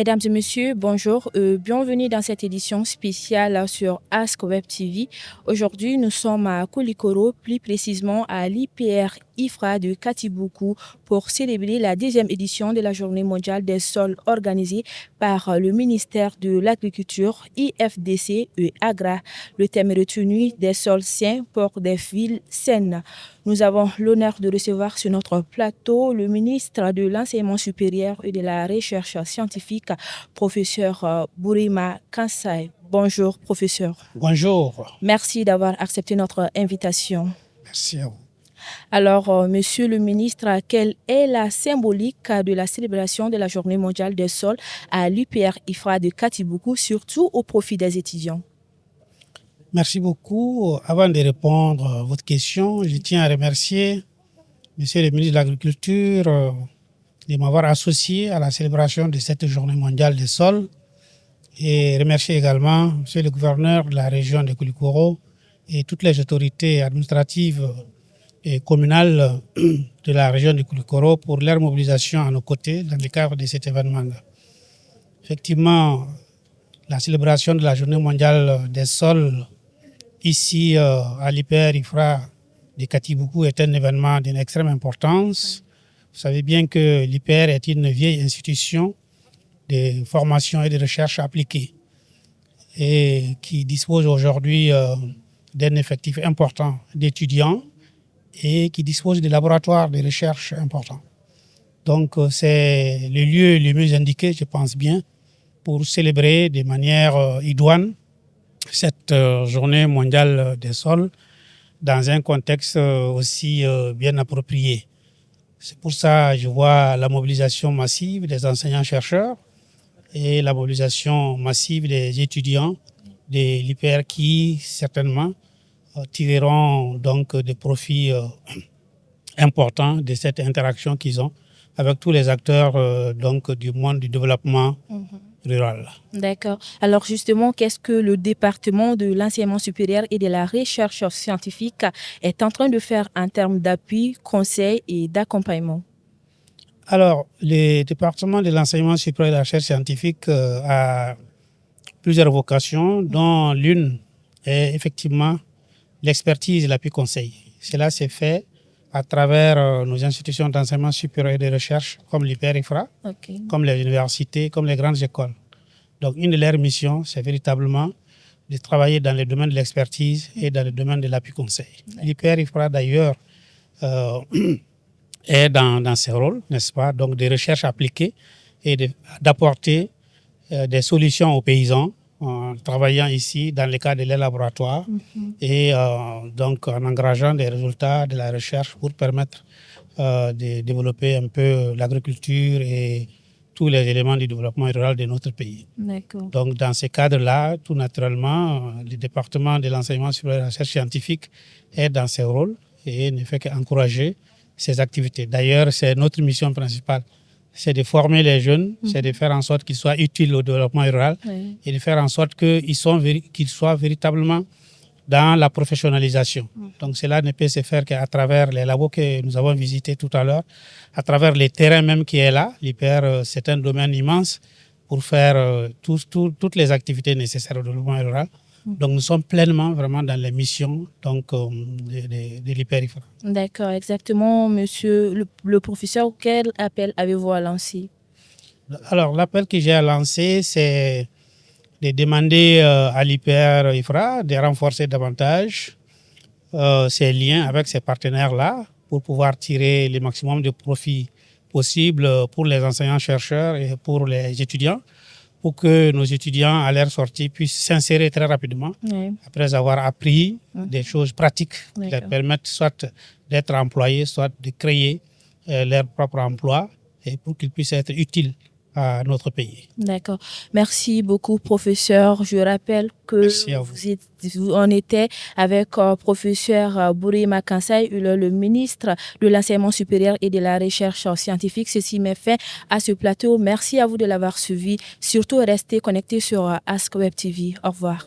Mesdames et messieurs, bonjour. Bienvenue dans cette édition spéciale sur Ask Web TV. Aujourd'hui, nous sommes à Koulikoro, plus précisément à l'IPR IFRA de Katiboukou pour célébrer la 10e édition de la Journée mondiale des sols organisée par le ministère de l'Agriculture, IFDC et AGRA. Le thème retenu des sols sains pour des villes saines. Nous avons l'honneur de recevoir sur notre plateau le ministre de l'Enseignement supérieur et de la Recherche scientifique, professeur Bourima Kansai. Bonjour, professeur. Bonjour. Merci d'avoir accepté notre invitation. Merci à vous. Alors, monsieur le ministre, quelle est la symbolique de la célébration de la Journée mondiale des sols à l'UPR IFRA de Katiboukou, surtout au profit des étudiants? Merci beaucoup. Avant de répondre à votre question, je tiens à remercier monsieur le ministre de l'Agriculture de m'avoir associé à la célébration de cette Journée mondiale des sols et remercier également monsieur le gouverneur de la région de Koulikoro et toutes les autorités administratives et communales de la région de Koulikoro pour leur mobilisation à nos côtés dans le cadre de cet événement-là. Effectivement, la célébration de la Journée mondiale des sols ici à l'IPR IFRA de Katiboukou est un événement d'une extrême importance. Vous savez bien que l'IPR est une vieille institution de formation et de recherche appliquée et qui dispose aujourd'hui d'un effectif important d'étudiants et qui dispose de laboratoires de recherche importants. Donc c'est le lieu le mieux indiqué, je pense bien, pour célébrer de manière idoine cette journée mondiale des sols dans un contexte aussi bien approprié. C'est pour ça que je vois la mobilisation massive des enseignants-chercheurs et la mobilisation massive des étudiants de l'IPR qui certainement tireront donc des profits importants de cette interaction qu'ils ont avec tous les acteurs donc du monde du développement rural. D'accord. Alors justement, qu'est-ce que le département de l'enseignement supérieur et de la recherche scientifique est en train de faire en termes d'appui, conseil et d'accompagnement? Alors, le département de l'enseignement supérieur et de la recherche scientifique a plusieurs vocations, dont l'une est effectivement l'expertise et l'appui conseil. Cela s'est fait à travers nos institutions d'enseignement supérieur et de recherche comme l'IPR IFRA, comme les universités, comme les grandes écoles. Donc, une de leurs missions, c'est véritablement de travailler dans le domaine de l'expertise et dans le domaine de l'appui conseil. L'IPR IFRA, d'ailleurs, est dans ses rôles, n'est-ce pas, donc de recherche appliquée et d'apporter des solutions aux paysans en travaillant ici dans le cadre de les laboratoires et donc en engageant des résultats de la recherche pour permettre de développer un peu l'agriculture et tous les éléments du développement rural de notre pays. Donc dans ce cadre-là, tout naturellement, le département de l'enseignement supérieur et de la recherche scientifique est dans ses rôles et ne fait qu'encourager ces activités. D'ailleurs, c'est notre mission principale. C'est de former les jeunes, c'est de faire en sorte qu'ils soient utiles au développement rural et de faire en sorte qu'ils soient véritablement dans la professionnalisation. Donc cela ne peut se faire qu'à travers les labos que nous avons visités tout à l'heure, à travers les terrains même qui est là. L'IPR, c'est un domaine immense pour faire toutes les activités nécessaires au développement rural. Donc nous sommes pleinement vraiment dans les missions donc, de l'IPR IFRA. D'accord, exactement, monsieur le professeur, quel appel avez-vous à lancer? Alors l'appel que j'ai à lancer, c'est de demander à l'IPR IFRA de renforcer davantage ses liens avec ses partenaires-là pour pouvoir tirer le maximum de profit possible pour les enseignants-chercheurs et pour les étudiants, pour que nos étudiants à leur sortie puissent s'insérer très rapidement après avoir appris des choses pratiques qui leur permettent soit d'être employés, soit de créer leur propre emploi et pour qu'ils puissent être utiles à notre pays. D'accord. Merci beaucoup, professeur. Je rappelle que on était avec professeur Bourima Kansai, le ministre de l'Enseignement supérieur et de la Recherche scientifique. Ceci met fin à ce plateau. Merci à vous de l'avoir suivi. Surtout, restez connectés sur Ask Web TV. Au revoir.